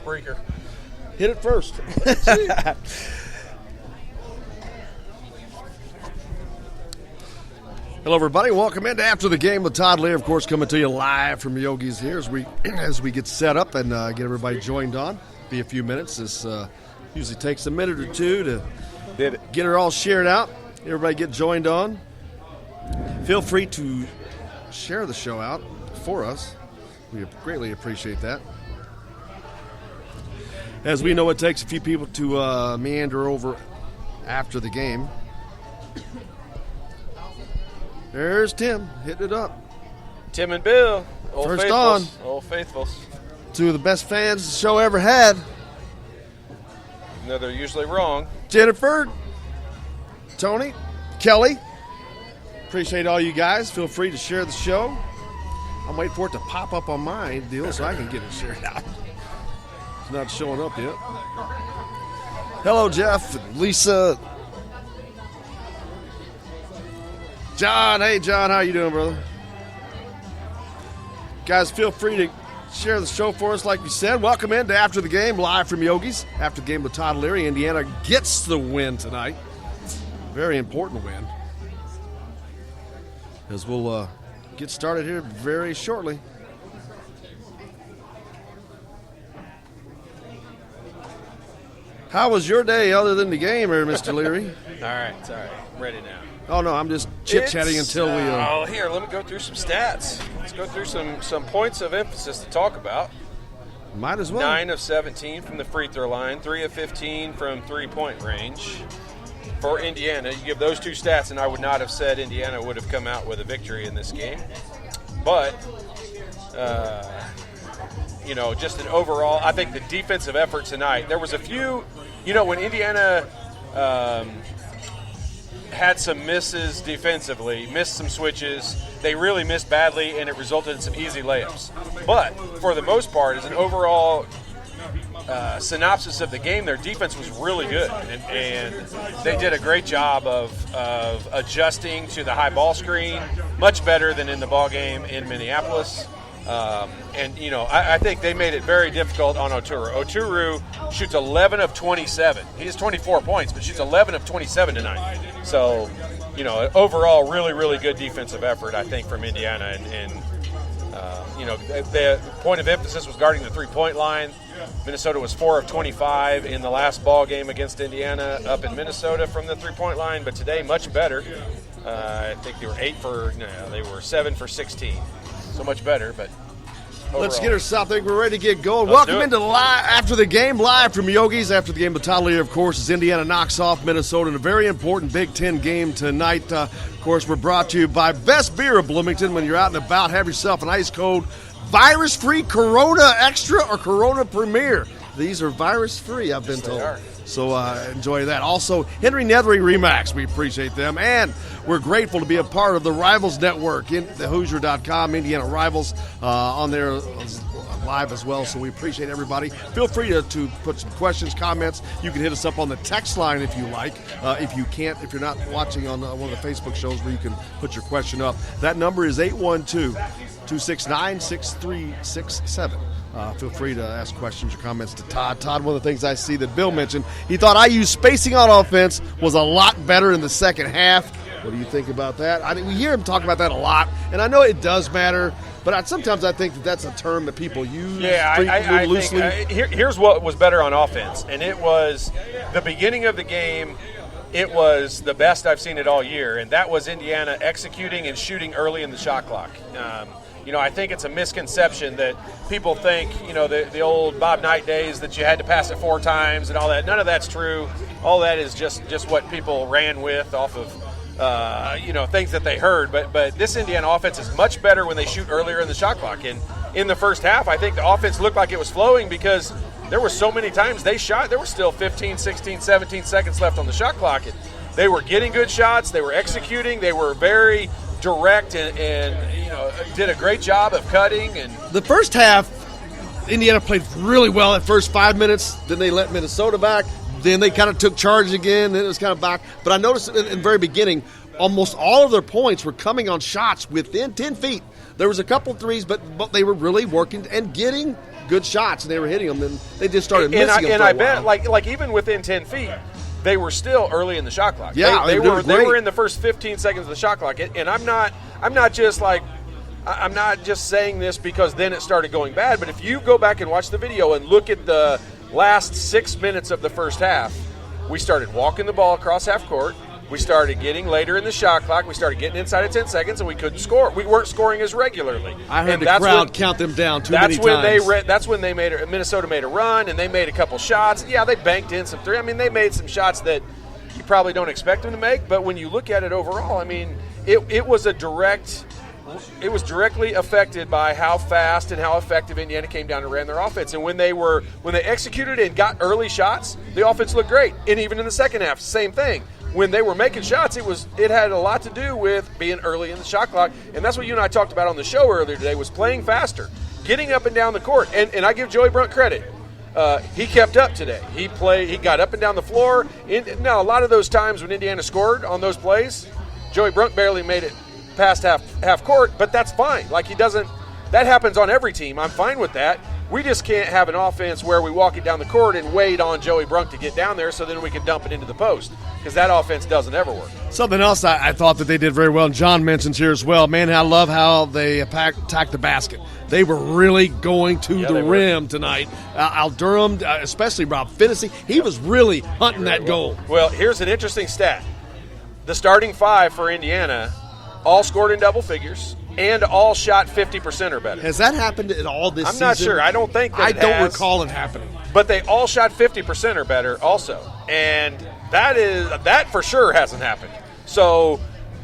Spreaker. Hit it first. Hello, everybody. Welcome into After the Game with Todd Leary, of course, coming to you live from Yogi's here as we get set up and get everybody joined on. Be a few minutes. This usually takes a minute or two to get her all shared out. Everybody get joined on. Feel free to share the show out for us. We greatly appreciate that. As we know, it takes a few people to meander over after the game. There's Tim hitting it up. Tim and Bill, old First faithfuls. on. Old faithfuls. Two of the best fans the show ever had. No, they're usually wrong. Jennifer, Tony, Kelly. Appreciate all you guys. Feel free to share the show. I'm waiting for it to pop up on my deal so I can get it shared out. It's not showing up yet. Hello, Jeff, Lisa, John. Hey, John, how you doing, brother? Guys, feel free to share the show for us, like we said. Welcome into After the Game, live from Yogi's. After the Game with Todd Leary. Indiana gets the win tonight. Very important win. As we'll get started here very shortly. How was your day other than the game, here, Mr. Leary? All right. I'm ready now. Oh, no, I'm just chit-chatting until we... Oh, here, let me go through some stats. Let's go through some points of emphasis to talk about. Might as well. 9 of 17 from the free throw line, 3 of 15 from three-point range. For Indiana, you give those two stats, and I would not have said Indiana would have come out with a victory in this game. But, just an overall, I think the defensive effort tonight, there was a few, when Indiana had some misses defensively, missed some switches, they really missed badly, and it resulted in some easy layups. But, for the most part, as an overall synopsis of the game, their defense was really good, and they did a great job of adjusting to the high ball screen, much better than in the ball game in Minneapolis. I think they made it very difficult on Oturu. Oturu shoots 11 of 27. He has 24 points, but shoots 11 of 27 tonight. So, overall, really, really good defensive effort, I think, from Indiana. The point of emphasis was guarding the three-point line. Minnesota was 4 of 25 in the last ball game against Indiana up in Minnesota from the three-point line, but today much better. I think they were 7 for 16. So much better, but overall. Let's get ourselves. I think we're ready to get going. Welcome into After the Game, live from Yogi's. After the Game with Todd Leary, of course, as Indiana knocks off Minnesota in a very important Big Ten game tonight. Of course, we're brought to you by Best Beer of Bloomington. When you're out and about, have yourself an ice cold, virus-free Corona Extra or Corona Premier. These are virus-free, I've been told. So enjoy that. Also, Henry Nethery REM. We appreciate them. And we're grateful to be a part of the Rivals Network in the Hoosier.com, Indiana Rivals, on there live as well. So we appreciate everybody. Feel free to put some questions, comments. You can hit us up on the text line if you like. If you're not watching on one of the Facebook shows where you can put your question up, that number is 812-269-6367. Feel free to ask questions or comments to Todd. Todd, one of the things I see that Bill mentioned, he thought IU's spacing on offense was a lot better in the second half. What do you think about that? We hear him talk about that a lot, and I know it does matter, but sometimes I think that's a term that people use loosely. Here's what was better on offense, and it was the beginning of the game. It was the best I've seen it all year, and that was Indiana executing and shooting early in the shot clock. I think it's a misconception that people think, the old Bob Knight days that you had to pass it 4 times and all that. None of that's true. All that is just what people ran with off of, things that they heard. But this Indiana offense is much better when they shoot earlier in the shot clock. And in the first half, I think the offense looked like it was flowing because there were so many times they shot. There were still 15, 16, 17 seconds left on the shot clock. And they were getting good shots. They were executing. They were very direct and did a great job of cutting. And the first half, Indiana played really well at first 5 minutes. Then they let Minnesota back. Then they kind of took charge again. Then it was kind of back. But I noticed in the very beginning, almost all of their points were coming on shots within 10 feet. There was a couple threes, but they were really working and getting good shots, and they were hitting them, and they just started missing them. And I bet, like even within 10 feet, they were still early in the shot clock. Yeah, they were in the first 15 seconds of the shot clock, and I'm not just saying this because then it started going bad. But if you go back and watch the video and look at the last 6 minutes of the first half, we started walking the ball across half court. We started getting later in the shot clock. We started getting inside of 10 seconds, and we couldn't score. We weren't scoring as regularly. I heard the crowd count them down too many times. That's when Minnesota made a run, and they made a couple shots. Yeah, they banked in some three. I mean, they made some shots that you probably don't expect them to make. But when you look at it overall, I mean, it was directly affected by how fast and how effective Indiana came down and ran their offense. And when they executed and got early shots, the offense looked great. And even in the second half, same thing. When they were making shots, it had a lot to do with being early in the shot clock, and that's what you and I talked about on the show earlier today, was playing faster, getting up and down the court. And I give Joey Brunt credit. He kept up today. He got up and down the floor. Now, a lot of those times when Indiana scored on those plays, Joey Brunt barely made it past half court, but that's fine. Like, he doesn't – that happens on every team. I'm fine with that. We just can't have an offense where we walk it down the court and wait on Joey Brunt to get down there so then we can dump it into the post, because that offense doesn't ever work. Something else I thought that they did very well, and John mentions here as well, man, I love how they attacked the basket. They were really going to the rim tonight. Al Durham, especially Rob Finney, he was really hunting that goal. Well, here's an interesting stat. The starting five for Indiana all scored in double figures and all shot 50% or better. Has that happened at all this season? I'm not sure. I don't think that I don't recall it happening. But they all shot 50% or better also. And that for sure hasn't happened. So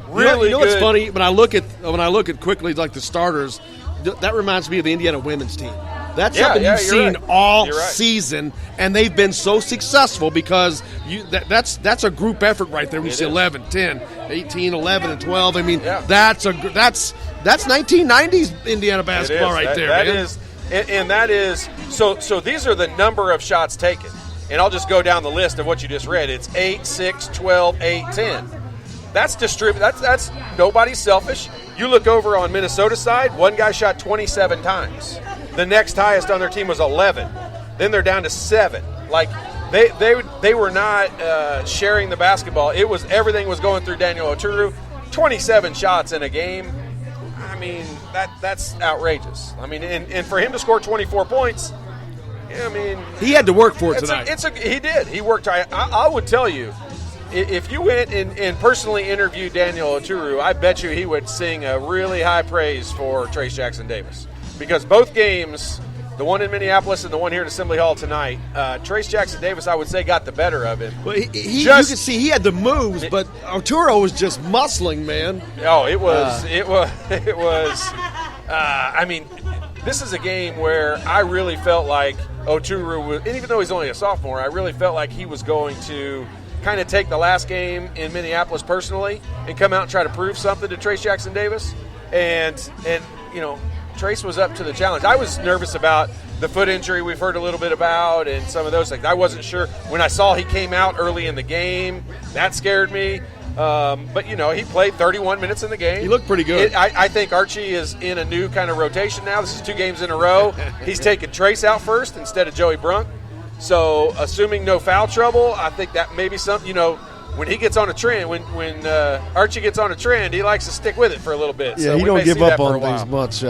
really, you know what's funny? When I look at quickly, like the starters, that reminds me of the Indiana women's team. That's something you've seen all season, and they've been so successful because that's a group effort right there. We see 11, 10, 18, 11, and 12. I mean, that's 1990s Indiana basketball right there. That is so these are the number of shots taken. And I'll just go down the list of what you just read. It's 8, 6, 12, 8, 10. That's distributed. That's nobody's selfish. You look over on Minnesota's side, one guy shot 27 times. The next highest on their team was 11. Then they're down to 7. Like they were not sharing the basketball. Everything was going through Daniel Oturu. 27 shots in a game. I mean, that's outrageous. I mean, and for him to score 24 points, I mean, he had to work for it tonight. He did. He worked. I would tell you, if you went and personally interviewed Daniel Oturu, I bet you he would sing a really high praise for Trayce Jackson-Davis. Because both games, the one in Minneapolis and the one here at Assembly Hall tonight, Trayce Jackson-Davis, I would say, got the better of him. Well, you could see he had the moves, but Oturu was just muscling, man. Oh, it was. I mean, this is a game where I really felt like Oturu was, and even though he's only a sophomore, I really felt like he was going to kind of take the last game in Minneapolis personally and come out and try to prove something to Trayce Jackson-Davis. And you know, Trayce was up to the challenge. I was nervous about the foot injury we've heard a little bit about and some of those things. I wasn't sure. When I saw he came out early in the game, that scared me. But, you know, he played 31 minutes in the game. He looked pretty good. I think Archie is in a new kind of rotation now. This is 2 games in a row. He's taking Trayce out first instead of Joey Brunt. So, assuming no foul trouble, I think that may be something, you know, when he gets on a trend, when Archie gets on a trend, he likes to stick with it for a little bit. Yeah, so he don't give up on things much.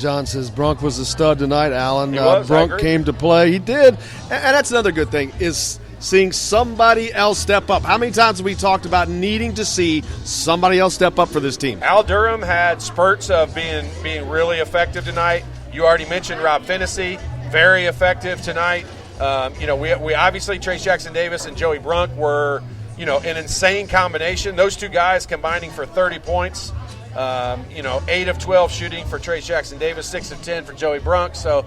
John says Brunk was a stud tonight, Alan. Brunk came to play. He did. And that's another good thing is seeing somebody else step up. How many times have we talked about needing to see somebody else step up for this team? Al Durham had spurts of being really effective tonight. You already mentioned Rob Finney, very effective tonight. You know, we obviously, Trayce Jackson-Davis and Joey Brunk were, you know, an insane combination. Those 2 guys combining for 30 points. You know, 8 of 12 shooting for Trayce Jackson-Davis, 6 of 10 for Joey Brunk. So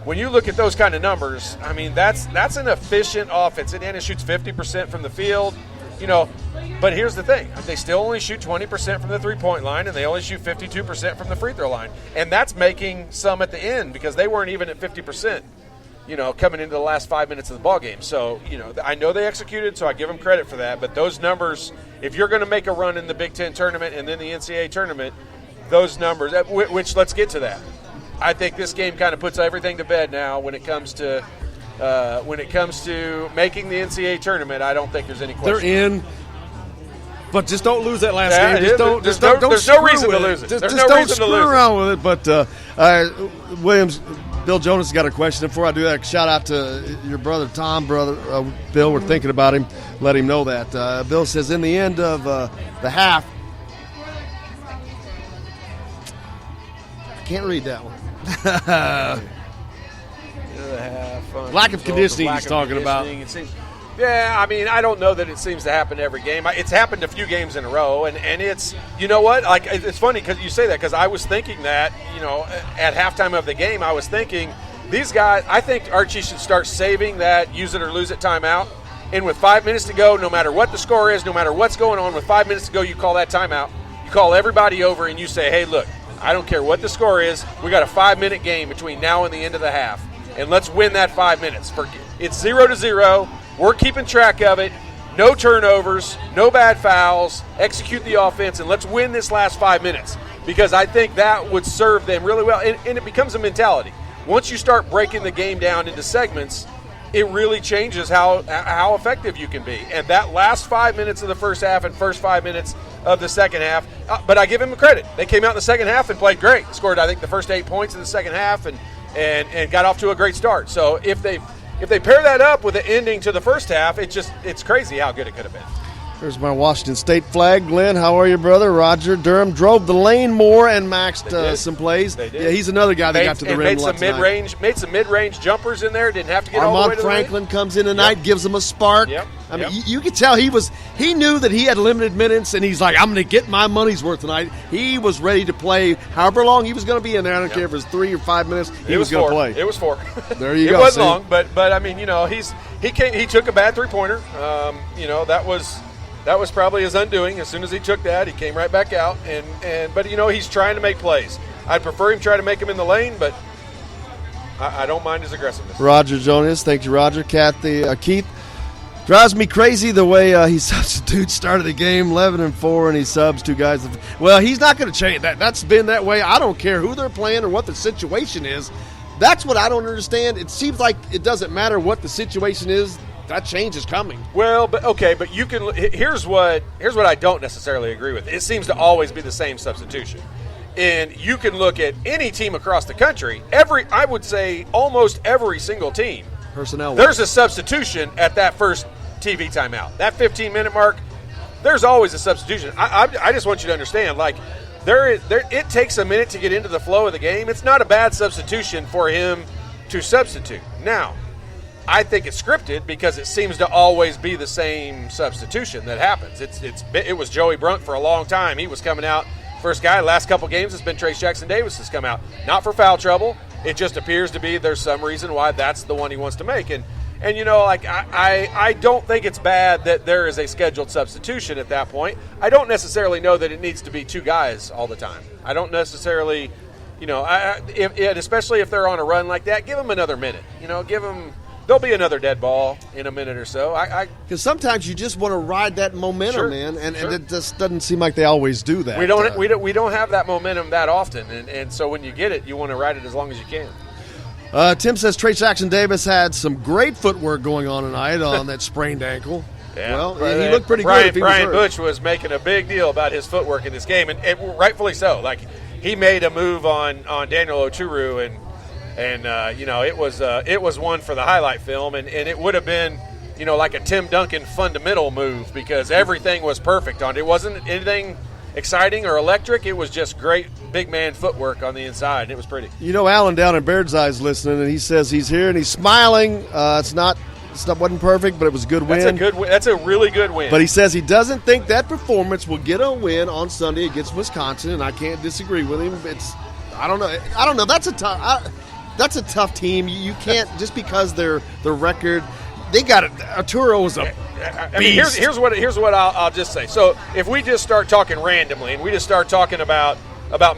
when you look at those kind of numbers, I mean, that's an efficient offense. Indiana shoots 50% from the field, you know, but here's the thing. They still only shoot 20% from the three-point line, and they only shoot 52% from the free throw line. And that's making some at the end because they weren't even at 50%. You know, coming into the last 5 minutes of the ball game. So, you know, I know they executed, so I give them credit for that. But those numbers, if you're going to make a run in the Big Ten tournament and then the NCAA tournament, those numbers, which let's get to that. I think this game kind of puts everything to bed now when it comes to making the NCAA tournament. I don't think there's any question. They're in, but just don't lose that last game. There's no reason to lose it. Just don't screw around with it. But Williams, Bill Jonas got a question. Before I do that, shout out to your brother Tom, Bill. We're thinking about him. Let him know that. Bill says in the end of the half, I can't read that one. Lack of conditioning he's talking about. Yeah, I mean, I don't know that it seems to happen every game. It's happened a few games in a row, and it's, you know what? Like, it's funny because you say that, because I was thinking that, at halftime of the game, I was thinking, these guys, I think Archie should start saving that use it or lose it timeout. And with 5 minutes to go, no matter what the score is, no matter what's going on, with 5 minutes to go, you call that timeout. You call everybody over and you say, hey, look, I don't care what the score is. We got a 5-minute game between now and the end of the half, and let's win that 5 minutes. It's 0-0. We're keeping track of it. No turnovers, no bad fouls. Execute the offense, and let's win this last 5 minutes, because I think that would serve them really well. And it becomes a mentality. Once you start breaking the game down into segments, it really changes how effective you can be. And that last 5 minutes of the first half and first 5 minutes of the second half, but I give them credit. They came out in the second half and played great. Scored, I think, the first 8 points in the second half and got off to a great start. So if they pair that up with the ending to the first half, it's crazy how good it could have been. There's my Washington State flag. Glenn, how are you, brother? Roger Durham drove the lane more and maxed some plays. They did. Yeah, he's another guy that got to the rim. Made some mid-range jumpers in there. Didn't have to get all the way to the Franklin ring. comes in tonight, gives him a spark. Yep. I mean, you could tell he knew that he had limited minutes, and he's like, I'm going to get my money's worth tonight. He was ready to play however long he was going to be in there. I don't care if it was 3 or 5 minutes. He was going to play. It was 4. There you go. It wasn't long, but I mean, he took a bad 3-pointer. That was probably his undoing. As soon as he took that, he came right back out. But he's trying to make plays. I'd prefer him try to make them in the lane, but I don't mind his aggressiveness. Roger Jonas, thank you, Roger. Keith, drives me crazy the way he substitutes. Started the game 11-4, and he subs 2 guys. Well, he's not going to change that. That's been that way. I don't care who they're playing or what the situation is. That's what I don't understand. It seems like it doesn't matter what the situation is. That change is coming. Well, but you can. Here's what I don't necessarily agree with. It seems to always be the same substitution, and you can look at any team across the country. I would say almost every single team. Personnel. There's a substitution at that first TV timeout. That 15-minute mark. There's always a substitution. I just want you to understand, like, it takes a minute to get into the flow of the game. It's not a bad substitution for him to substitute. Now, I think it's scripted because it seems to always be the same substitution that happens. It was Joey Brunt for a long time. He was coming out first guy. Last couple games it's been Trace Jackson Davis has come out. Not for foul trouble. It just appears to be there's some reason why that's the one he wants to make. And I don't think it's bad that there is a scheduled substitution at that point. I don't necessarily know that it needs to be 2 guys all the time. I don't necessarily, especially if they're on a run like that, give them another minute. Give them. There'll be another dead ball in a minute or so. Because sometimes you just want to ride that momentum, sure, man, and sure. It just doesn't seem like they always do that. We don't have that momentum that often, and so when you get it, you want to ride it as long as you can. Tim says Trace Jackson Davis had some great footwork going on tonight on that sprained ankle. Yeah. Well, he looked pretty good. Brian Butch was making a big deal about his footwork in this game, and rightfully so. Like, he made a move on Daniel Oturu, and it was one for the highlight film, and it would have been, like a Tim Duncan fundamental move because everything was perfect on it. It wasn't anything exciting or electric. It was just great big man footwork on the inside. It was pretty. Alan down in Baird's Eye's listening, and he says he's here and he's smiling. Wasn't perfect, but it was a good win. That's a really good win. But he says he doesn't think that performance will get a win on Sunday against Wisconsin, and I can't disagree with him. I don't know. That's a tough team. You can't, just because their record, they got it. Arturo was a beast. Here's what I'll just say. So if we just start talking randomly and we just start talking about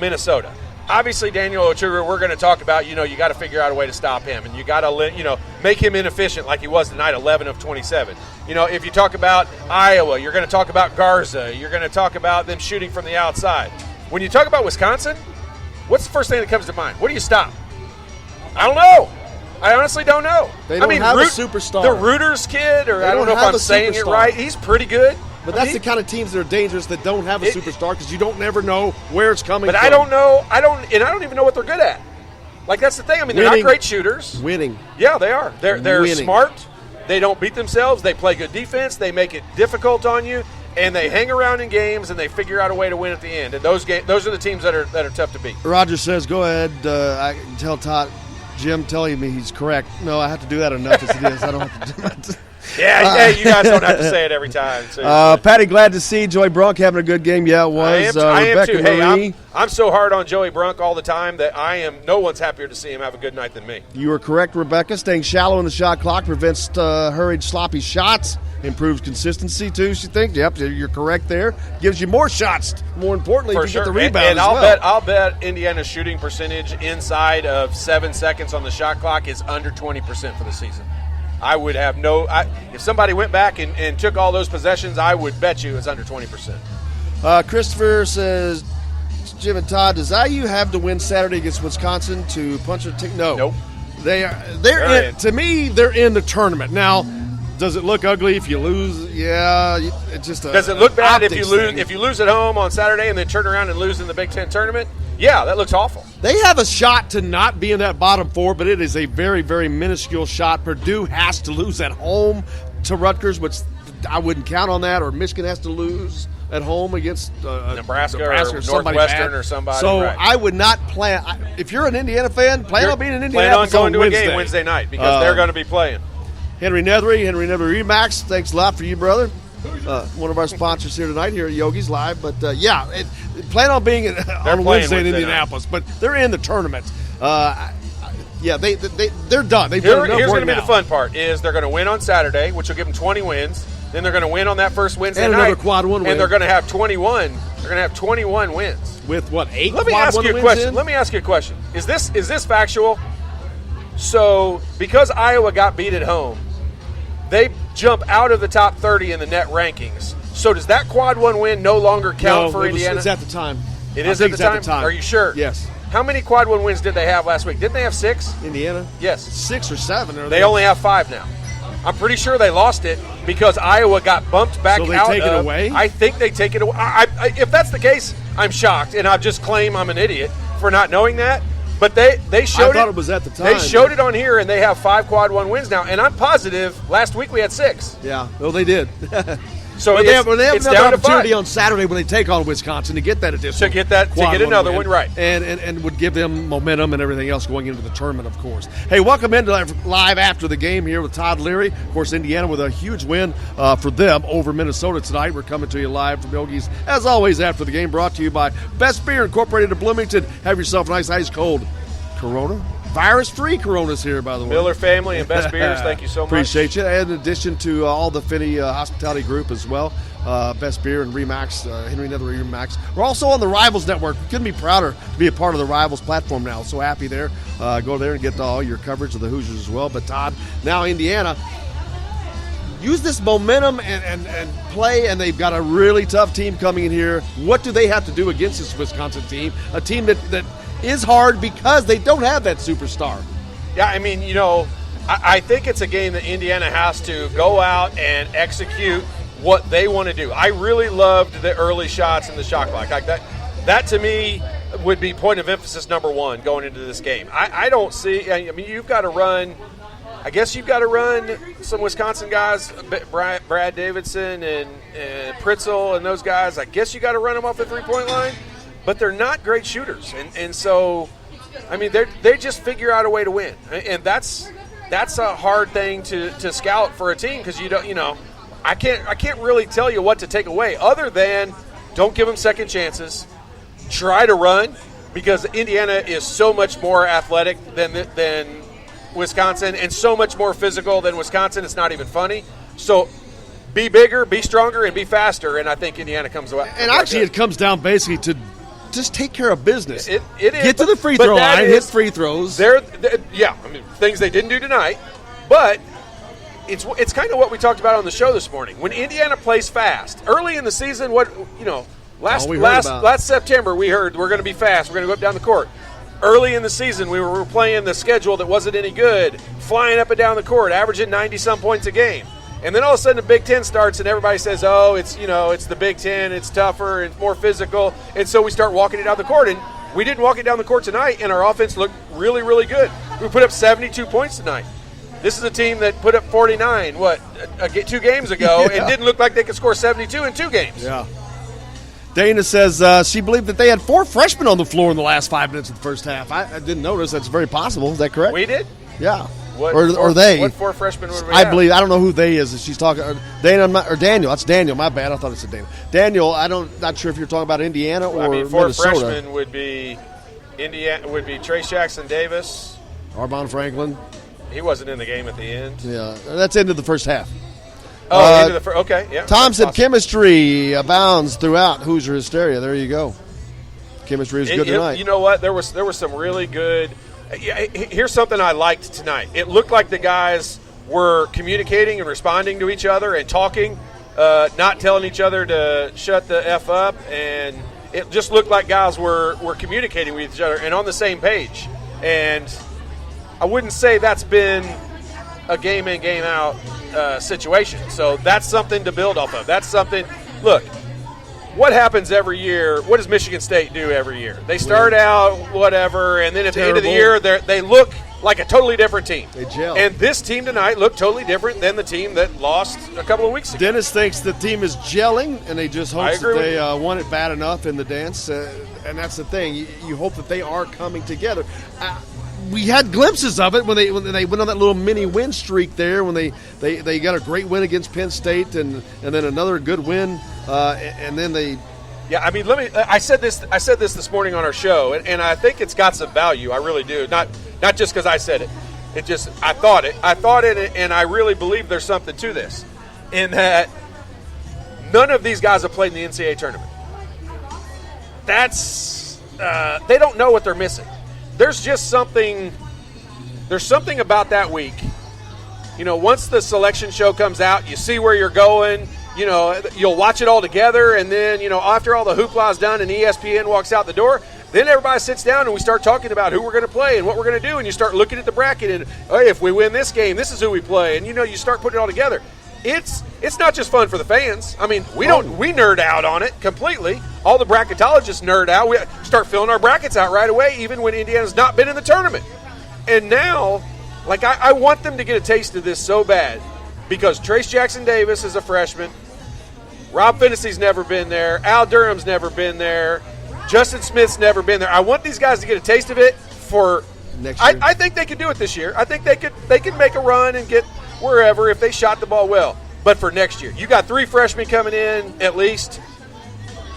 Minnesota, obviously Daniel Oturu, we're going to talk about, you got to figure out a way to stop him, and you got to make him inefficient like he was tonight, 11 of 27. If you talk about Iowa, you're going to talk about Garza. You're going to talk about them shooting from the outside. when you talk about Wisconsin, what's the first thing that comes to mind? What do you stop? I don't know. I honestly don't know. They don't have a superstar. The Reuters kid, or I don't know if I'm saying it right. He's pretty good. But that's the kind of teams that are dangerous that don't have a superstar because you don't never know where it's coming from. But I don't know. I don't even know what they're good at. Like, that's the thing. I mean, they're not great shooters. Winning. Yeah, they are. They're smart. They don't beat themselves. They play good defense. They make it difficult on you, and they hang around in games and they figure out a way to win at the end. And those are the teams that are tough to beat. Roger says, "Go ahead. I can tell Todd." Jim telling me he's correct. No, I have to do that enough as it is. I don't have to do that. Yeah, you guys don't have to say it every time. Patty, glad to see Joey Brunk having a good game. Yeah, it was. I am too. Marie. Hey, I'm so hard on Joey Brunk all the time that no one's happier to see him have a good night than me. You were correct, Rebecca. Staying shallow in the shot clock prevents hurried, sloppy shots. Improves consistency, too, she thinks. Yep, you're correct there. Gives you more shots. More importantly, you get the rebound and as well. I'll bet Indiana's shooting percentage inside of 7 seconds on the shot clock is under 20% for the season. I would have if somebody went back and took all those possessions, I would bet you it's under 20%. Christopher says, Jim and Todd, does IU have to win Saturday against Wisconsin to punch a ticket? No. Nope. They're in. To me, they're in the tournament. Now, does it look ugly if you lose? Yeah, it's just does it look bad if you lose? Thing. If you lose at home on Saturday and then turn around and lose in the Big Ten tournament? Yeah, that looks awful. They have a shot to not be in that bottom four, but it is a very, very minuscule shot. Purdue has to lose at home to Rutgers, which I wouldn't count on that, or Michigan has to lose at home against Nebraska or Northwestern or somebody. So right. I would not plan. If you're an Indiana fan, plan on being an Indiana fan. Plan on going to a game Wednesday night because they're going to be playing. Henry Nethery Remax, thanks a lot for you, brother. One of our sponsors here tonight here at Yogi's Live. But, plan on being on Wednesday in Indianapolis. But they're in the tournament. They're done. They've done enough work now. Here's going to be the fun part is they're going to win on Saturday, which will give them 20 wins. Then they're going to win on that first Wednesday night. And another quad one win. And they're going to have 21. They're going to have 21 wins. With what, 8 Let me ask you a question. Let me ask you a question. Is this factual? So, because Iowa got beat at home, they jump out of the top 30 in the net rankings. So does that quad one win no longer count for Indiana? It's at the time. It is at the time? Are you sure? Yes. How many quad one wins did they have last week? Didn't they have 6? Indiana? Yes. 6 or 7. They only have 5 now. I'm pretty sure they lost it because Iowa got bumped back out. So they take it away? I think they take it away. If that's the case, I'm shocked, and I just claim I'm an idiot for not knowing that. But they showed it. I thought it was at the time. They showed it on here, and they have 5 quad one wins now. And I'm positive last week we had 6. Yeah, well, they did. So they have another opportunity on Saturday when they take on Wisconsin to get that additional. To get another one, right. And would give them momentum and everything else going into the tournament, of course. Hey, welcome into live after the game here with Todd Leary. Of course, Indiana with a huge win for them over Minnesota tonight. We're coming to you live from Yogi's, as always, after the game, brought to you by Best Beer Incorporated of Bloomington. Have yourself a nice ice cold Corona. Virus-free Coronas here, by the way. Miller family and Best Beers, thank you so much. Appreciate you. And in addition to all the Finney hospitality group as well, Best Beer and Remax, Henry Nethery Remax. We're also on the Rivals Network. We couldn't be prouder to be a part of the Rivals platform now. So happy there. Go there and get all your coverage of the Hoosiers as well. But Todd, now Indiana, use this momentum and play, and they've got a really tough team coming in here. What do they have to do against this Wisconsin team? A team that is hard because they don't have that superstar. Yeah, I mean, I think it's a game that Indiana has to go out and execute what they want to do. I really loved the early shots in the shot clock. Like that to me would be point of emphasis number 1 going into this game. I don't see – I mean, you've got to run – I guess you've got to run some Wisconsin guys, Brad Davidson and Pritzel and those guys. I guess you got to run them off the three-point line. But they're not great shooters, and so, I mean, they just figure out a way to win, and that's a hard thing to scout for a team because I can't really tell you what to take away other than don't give them second chances, try to run because Indiana is so much more athletic than Wisconsin and so much more physical than Wisconsin. It's not even funny. So. Be bigger, be stronger, and be faster, and I think Indiana comes away. And actually, it comes down basically to just take care of business. It is. Get to the free throw line, hit free throws. Things they didn't do tonight, but it's kind of what we talked about on the show this morning. When Indiana plays fast, early in the season, Last September, we heard we're going to be fast. We're going to go up down the court. Early in the season, we were playing the schedule that wasn't any good, flying up and down the court, averaging 90-some points a game. And then all of a sudden the Big Ten starts and everybody says, oh, it's the Big Ten, it's tougher, it's more physical. And so we start walking it down the court. And we didn't walk it down the court tonight, and our offense looked really, really good. We put up 72 points tonight. This is a team that put up 49, 2 games ago, and didn't look like they could score 72 in 2 games. Yeah. Dana says she believed that they had 4 freshmen on the floor in the last 5 minutes of the first half. I didn't notice. That's very possible. Is that correct? We did? Yeah. Or they. What 4 freshmen would we I have? believe. I don't know who they is. She's talking. Dana or Daniel. That's Daniel. My bad. I thought it said Daniel. Daniel, not sure if you're talking about Indiana or Minnesota. 4 freshmen would be Trace Jackson Davis. Arbon Franklin. He wasn't in the game at the end. Yeah. That's into the first half. Into the first. Okay, yeah. Tom said chemistry abounds throughout Hoosier hysteria. There you go. Chemistry is good tonight. You know what? There was some really good. Here's something I liked tonight. It looked like the guys were communicating and responding to each other and talking, not telling each other to shut the F up. And it just looked like guys were communicating with each other and on the same page. And I wouldn't say that's been a game in, game out situation. So that's something to build off of. That's something. Look, what happens every year? What does Michigan State do every year? They start out whatever, and then at the end of the year, they look like a totally different team. They gel. And this team tonight looked totally different than the team that lost a couple of weeks ago. Dennis thinks the team is gelling, and they just hope that they want it bad enough in the dance. And that's the thing. You hope that they are coming together. We had glimpses of it when they went on that little mini win streak there, when they got a great win against Penn State and then another good win, and then they. Yeah, I mean, I said this morning on our show, and I think it's got some value. I really do. Not just because I said it. It just I thought it, and I really believe there's something to this, in that none of these guys have played in the NCAA tournament. That's they don't know what they're missing. There's just something. There's something about that week. Once the selection show comes out, you see where you're going. You'll watch it all together, and then after all the hoopla is done and ESPN walks out the door, then everybody sits down and we start talking about who we're going to play and what we're going to do, and you start looking at the bracket and hey, if we win this game, this is who we play, and you start putting it all together. It's not just fun for the fans. I mean, we nerd out on it completely. All the bracketologists nerd out. We start filling our brackets out right away, even when Indiana's not been in the tournament. And now, I want them to get a taste of this so bad, because Trace Jackson Davis is a freshman. Rob Fennessy's never been there. Al Durham's never been there. Justin Smith's never been there. I want these guys to get a taste of it for next year. I think they could do it this year. I think they could make a run and get wherever if they shot the ball well. But for next year, you got 3 freshmen coming in at least.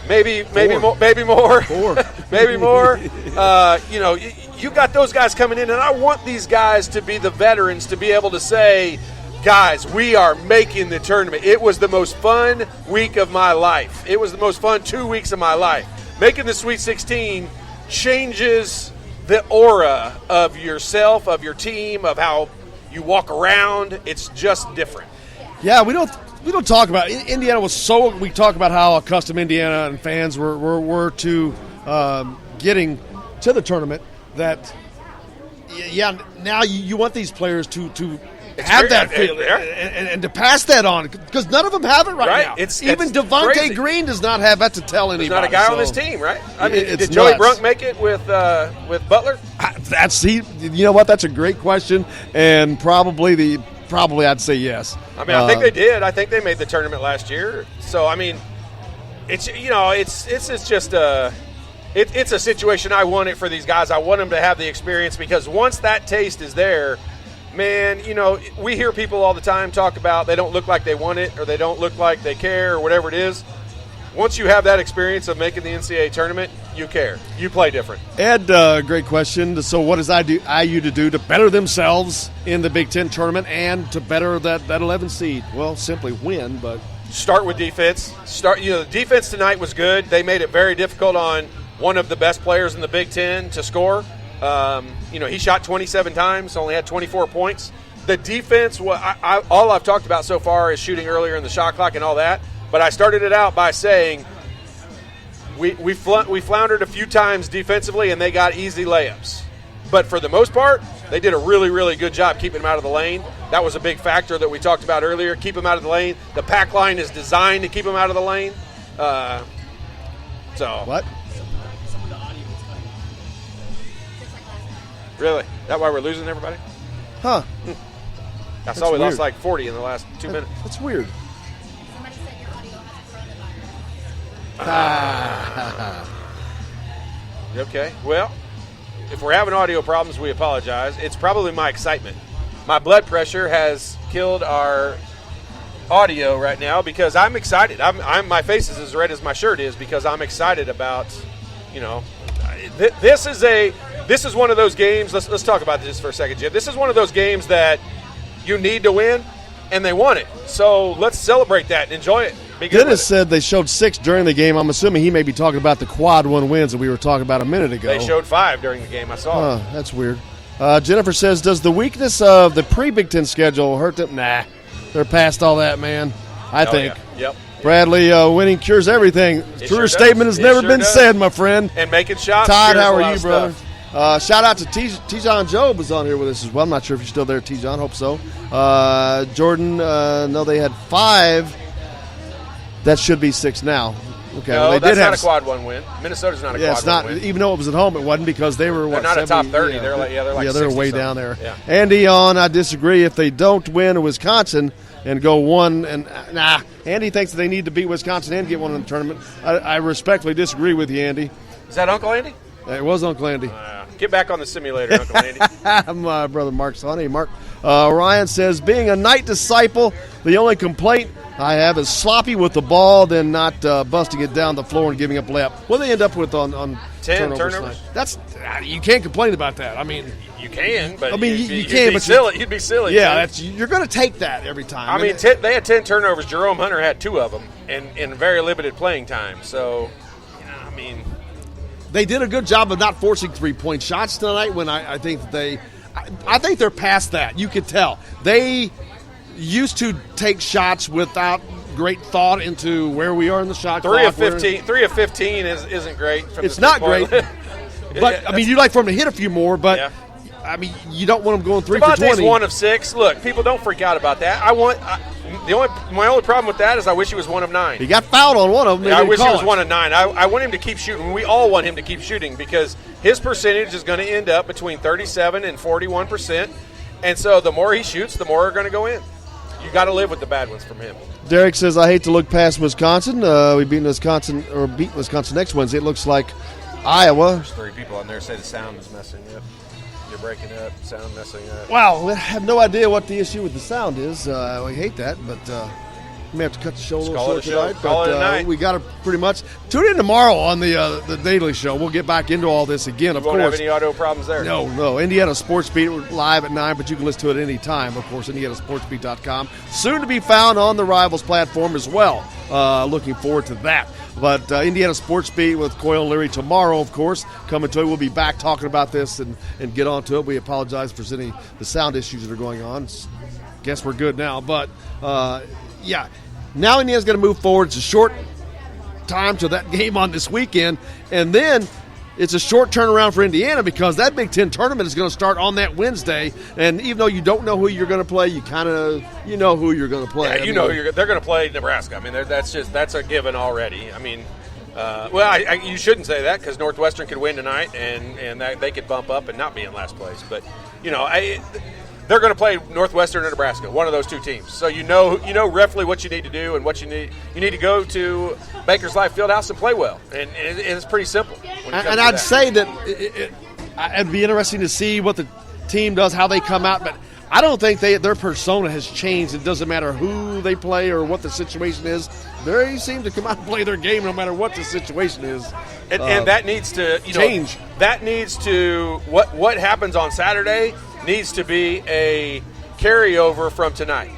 Maybe more. Maybe more. 4. Maybe more. You got those guys coming in, and I want these guys to be the veterans to be able to say, guys, we are making the tournament. It was the most fun week of my life. It was the most fun 2 weeks of my life. Making the Sweet 16 changes the aura of yourself, of your team, of how you walk around. It's just different. Yeah, we don't talk about Indiana we talk about how accustomed Indiana and fans were to getting to the tournament, that now you want these players to have that feeling and to pass that on, because none of them have it right now. Even Devontae Green does not have that to tell anybody. There's not a guy on this team, right? I mean, did Joey Brunk make it with Butler? You know what? That's a great question, and probably I'd say yes. I mean, I think they did. I think they made the tournament last year. So I mean, it's just it's a situation I want it for these guys. I want them to have the experience, because once that taste is there, man, we hear people all the time talk about they don't look like they want it, or they don't look like they care, or whatever it is. Once you have that experience of making the NCAA tournament, you care. You play different. Ed, great question. So what does IU to do to better themselves in the Big Ten tournament and to better that 11 seed? Well, simply win, but start with defense. The defense tonight was good. They made it very difficult on one of the best players in the Big Ten to score. He shot 27 times, only had 24 points. The defense, all I've talked about so far is shooting earlier in the shot clock and all that. But I started it out by saying we floundered a few times defensively, and they got easy layups. But for the most part, they did a really, really good job keeping them out of the lane. That was a big factor that we talked about earlier. Keep them out of the lane. The pack line is designed to keep them out of the lane. What? Really? That why we're losing everybody? Huh. I saw we weird. lost like 40 in the last 2 minutes. That's weird. Somebody said your audio has a coronavirus. Okay. Well, if we're having audio problems, we apologize. It's probably my excitement. My blood pressure has killed our audio right now because I'm excited. My face is as red as my shirt is because I'm excited about, this is one of those games. Let's talk about this for a second, Jim. This is one of those games that you need to win, and they won it. So let's celebrate that and enjoy it. Dennis said they showed 6 during the game. I'm assuming he may be talking about the quad 1 wins that we were talking about a minute ago. They showed 5 during the game. I saw it. That's weird. Jennifer says, does the weakness of the pre-Big Ten schedule hurt them? Nah, they're past all that, man. I think. Yeah. Yep. Bradley, winning cures everything. Truer statement has never been said, my friend. And making shots. Todd, how are you, brother? Shout out to Tijon Job was on here with us as well. I'm not sure if you're still there, Tijon. Hope so. Jordan, no, they had 5. That should be 6 now. Okay, no, well, they that's did not have a quad 1 win. Minnesota's not a quad 1 win. Even though it was at home, it wasn't because they were They're not a top 30. Yeah, they're like they're way 60 down there. Yeah. Andy on, I disagree. If they don't win Wisconsin and go 1, and Andy thinks that they need to beat Wisconsin and get 1 in the tournament. I respectfully disagree with you, Andy. Is that Uncle Andy? It was Uncle Andy. Get back on the simulator, Uncle Andy. My brother Mark's on. Hey, Mark. Ryan says, being a Knight disciple, the only complaint I have is sloppy with the ball, then not busting it down the floor and giving up layup. What do they end up with on 10 turnovers? You can't complain about that. I mean, you can, but you can, but you'd be silly. Yeah, you're going to take that every time. I mean, they had 10 turnovers. Jerome Hunter had 2 of them, in very limited playing time. So, I mean, they did a good job of not forcing 3-point shots tonight. When I think I think they're past that. You could tell they used to take shots without great thought into where we are in the shot clock. 3 of 15 isn't great. It's not great, but I mean, you'd like for them to hit a few more. But yeah. I mean, you don't want them going 3 for 20. 1 of 6. Look, people don't freak out about that. My only problem with that is I wish he was 1 of 9. He got fouled on one of them. I wish he was 1 of 9. I want him to keep shooting. We all want him to keep shooting because his percentage is going to end up between 37 and 41%. And so the more he shoots, the more are going to go in. You got to live with the bad ones from him. Derek says, I hate to look past Wisconsin. We beat Wisconsin next Wednesday. It looks like Iowa. There's 3 people on there say the sound is messing up. You're breaking up, sound messing up. Wow, I have no idea what the issue with the sound is. We hate that, but we may have to cut the show a little short tonight. Call it a night. We got to pretty much tune in tomorrow on the Daily Show. We'll get back into all this again. Of course, won't have any audio problems there. No. Indiana Sports Beat live at 9, but you can listen to it any time. Of course, IndianaSportsBeat.com. Soon to be found on the Rivals platform as well. Looking forward to that. But Indiana Sports Beat with Coyle and Leary tomorrow, of course, coming to it. We'll be back talking about this and get on to it. We apologize for any the sound issues that are going on. Guess we're good now. But, yeah, now Indiana's going to move forward. It's a short time to that game on this weekend. And then it's a short turnaround for Indiana because that Big Ten tournament is going to start on that Wednesday. And even though you don't know who you're going to play, you kind of know who you're going to play. Yeah, they're going to play Nebraska. I mean, that's a given already. I mean, you shouldn't say that because Northwestern could win tonight and they could bump up and not be in last place. But they're going to play Northwestern or Nebraska, one of those 2 teams. So you know roughly what you need to do and what you need. You need to go to Baker's Life Fieldhouse and play well, and it's pretty simple. And I'd say that it'd be interesting to see what the team does, how they come out, but I don't think their persona has changed. It doesn't matter who they play or what the situation is. They seem to come out and play their game no matter what the situation is. And that needs to change. That needs to what happens on Saturday needs to be a carryover from tonight.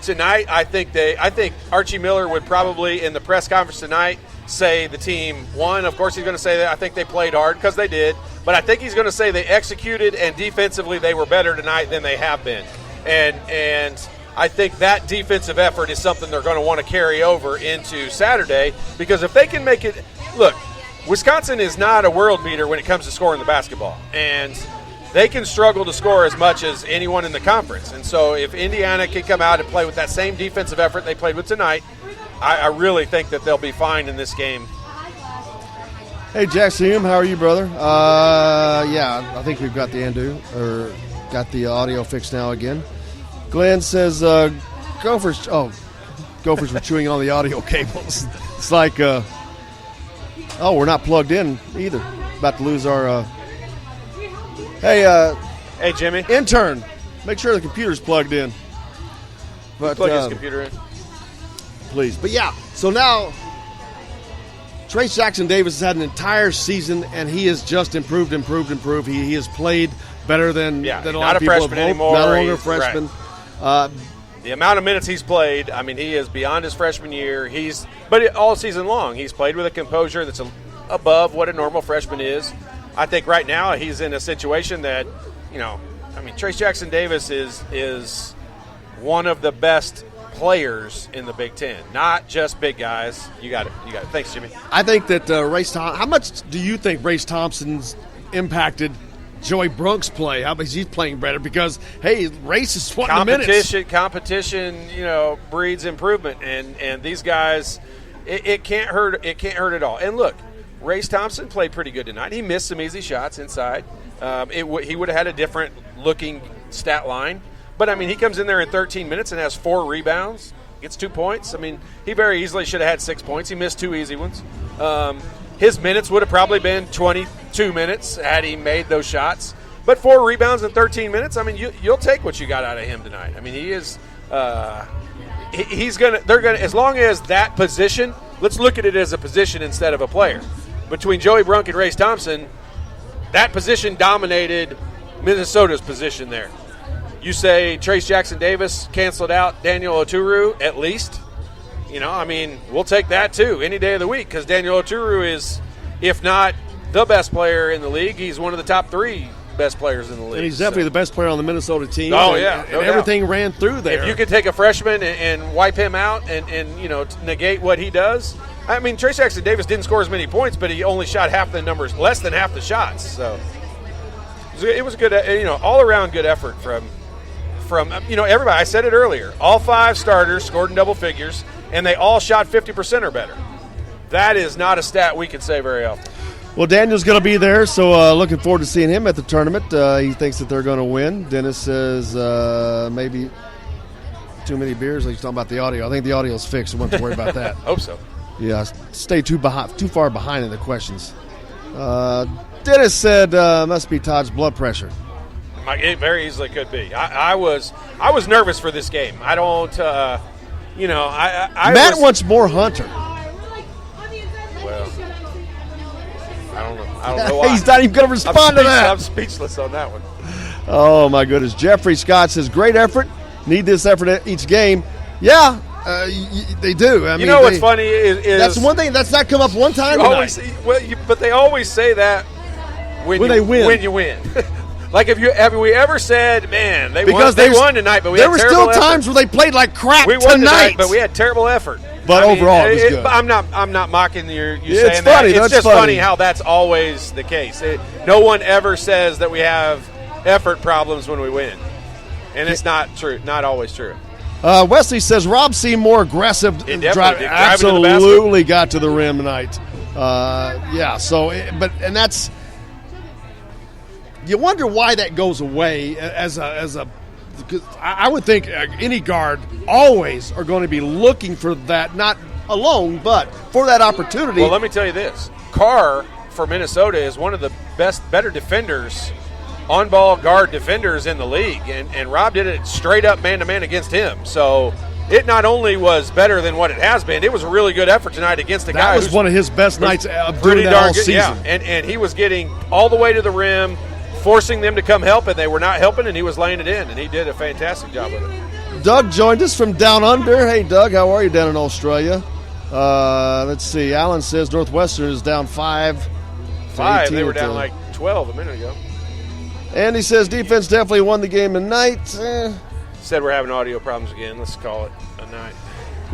Tonight, I think Archie Miller would probably in the press conference tonight say the team won. Of course, he's going to say that I think they played hard because they did. But I think he's going to say they executed and defensively they were better tonight than they have been. And I think that defensive effort is something they're going to want to carry over into Saturday because if they can make it – look, Wisconsin is not a world beater when it comes to scoring the basketball, and they can struggle to score as much as anyone in the conference. And so if Indiana can come out and play with that same defensive effort they played with tonight, I really think that they'll be fine in this game. Hey, Jackson, how are you, brother? Yeah, I think we've got the audio fixed now again. Glenn says, Gophers were chewing on the audio cables. It's like, we're not plugged in either. About to lose our, Hey, Jimmy. Intern, make sure the computer's plugged in. But, plug his computer in. Please. But, yeah, so now Trace Jackson Davis has had an entire season, and he has just improved. He has played better than a lot of people have hoped. Anymore. Not longer a freshman. Right. The amount of minutes he's played, I mean, he is beyond his freshman year. But all season long, he's played with a composure that's above what a normal freshman is. I think right now he's in a situation that, Trace Jackson Davis is one of the best players in the Big Ten, not just big guys. You got it. Thanks, Jimmy. I think that how much do you think Race Thompson's impacted Joey Brunk's play? How much he's playing better? Because, hey, Race is wanting the minutes. Competition, breeds improvement, and these guys, it can't hurt. It can't hurt at all. And look, Race Thompson played pretty good tonight. He missed some easy shots inside. He would have had a different looking stat line. But, he comes in there in 13 minutes and has 4 rebounds, gets 2 points. He very easily should have had 6 points. He missed 2 easy ones. His minutes would have probably been 22 minutes had he made those shots. But 4 rebounds in 13 minutes, you'll take what you got out of him tonight. He is they're going to, as long as that position, let's look at it as a position instead of a player. Between Joey Brunk and Race Thompson, that position dominated Minnesota's position there. You say Trace Jackson Davis canceled out Daniel Oturu at least. We'll take that too any day of the week because Daniel Oturu is, if not the best player in the league, he's one of the top 3 best players in the league. And he's definitely the best player on the Minnesota team. Oh, yeah. And everything ran through there. If you could take a freshman and wipe him out and negate what he does. Trace Jackson Davis didn't score as many points, but he only shot less than half the shots. So it was a good, all-around good effort from everybody. I said it earlier. All 5 starters scored in double figures, and they all shot 50% or better. That is not a stat we can say very often. Well, Daniel's going to be there, so looking forward to seeing him at the tournament. He thinks that they're going to win. Dennis says maybe too many beers. He's talking about the audio. I think the audio's fixed, so we don't have to worry about that. Hope so. Yeah, stay too far behind in the questions. Dennis said must be Todd's blood pressure. It very easily could be. I was nervous for this game. I don't, Matt wants more Hunter. Well, I don't know why. He's not even going to respond to that. I'm speechless on that one. Oh, my goodness. Jeffrey Scott says, great effort. Need this effort at each game. Yeah, they do. What's funny is that's one thing that's not come up one time tonight. But they always say that when you win. Like, have we ever said, man, they won tonight, but we had terrible effort. There were still times where they played like crap We won tonight, but we had terrible effort. But overall, it was good. I'm not mocking you it's saying funny. that. It's just funny how that's always the case. No one ever says that we have effort problems when we win. And it's not true. Not always true. Wesley says Rob seemed more aggressive. Absolutely got to the rim tonight. That's – you wonder why that goes away because I would think any guard always are going to be looking for that, not alone, but for that opportunity. Well, let me tell you this. Carr for Minnesota is one of the better defenders, on-ball guard defenders in the league, and Rob did it straight up man-to-man against him. So it not only was better than what it has been, it was a really good effort tonight against a guy who's one of his best nights of doing that all season. Yeah, and he was getting all the way to the rim, forcing them to come help, and they were not helping, and he was laying it in, and he did a fantastic job with it. Doug joined us from down under. Hey, Doug, how are you down in Australia? Let's see. Alan says Northwestern is down 5. 5. They were down like 12 a minute ago. And he says defense definitely won the game tonight. Said we're having audio problems again. Let's call it a night.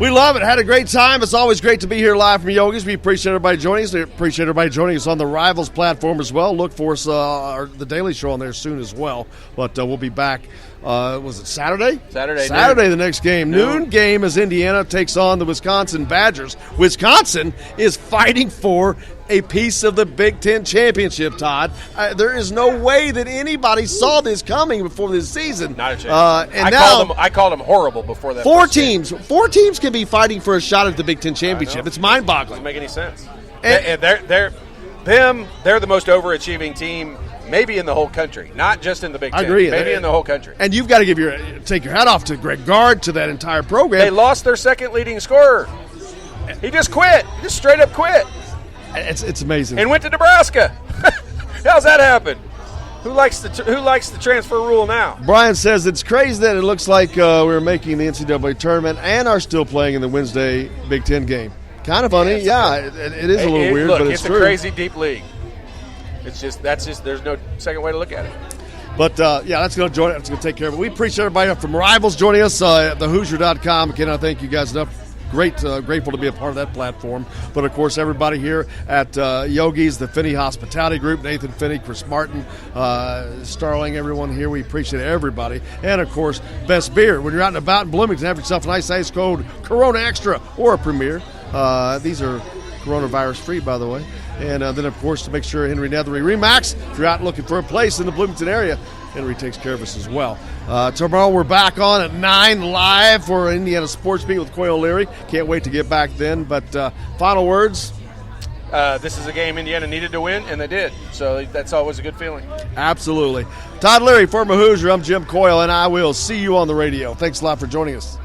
We love it. Had a great time. It's always great to be here live from Yogi's. We appreciate everybody joining us. We appreciate everybody joining us on the Rivals platform as well. Look for us, the Daily Show on there soon as well. But we'll be back. Was it Saturday? Saturday, the next game. Noon game as Indiana takes on the Wisconsin Badgers. Wisconsin is fighting for a piece of the Big Ten championship, Todd. There is no way that anybody saw this coming before this season. Not a chance. I called them horrible before that. Four teams can be fighting for a shot at the Big Ten championship. It's mind-boggling. Doesn't make any sense. And they're the most overachieving team. Maybe in the whole country, not just in the Big Ten. I agree. Maybe in the whole country. And you've got to take your hat off to Greg Gard, to that entire program. They lost their second leading scorer. He just quit. He just straight up quit. It's amazing. And went to Nebraska. How's that happen? Who likes the transfer rule now? Brian says it's crazy that it looks like we're making the NCAA tournament and are still playing in the Wednesday Big Ten game. Kind of funny. Yeah, it is a little weird, but it's true. It's a crazy deep league. That's just there's no second way to look at it. But, that's going to join it. That's going to take care of it. We appreciate everybody from Rivals joining us at thehoosier.com. Again, I thank you guys enough. Grateful to be a part of that platform. But, of course, everybody here at Yogi's, the Finney Hospitality Group, Nathan Finney, Chris Martin, Starling, everyone here. We appreciate everybody. And, of course, Best Beer. When you're out and about in Bloomington, have yourself a nice ice cold Corona Extra or a Premier. These are coronavirus-free, by the way. And then, of course, to make sure Henry Nethery RE/MAX, if you're out looking for a place in the Bloomington area, Henry takes care of us as well. Tomorrow we're back on at 9 live for Indiana Sports Beat with Todd Leary. Can't wait to get back then. But final words? This is a game Indiana needed to win, and they did. So that's always a good feeling. Absolutely. Todd Leary, former Hoosier. I'm Jim Coyle, and I will see you on the radio. Thanks a lot for joining us.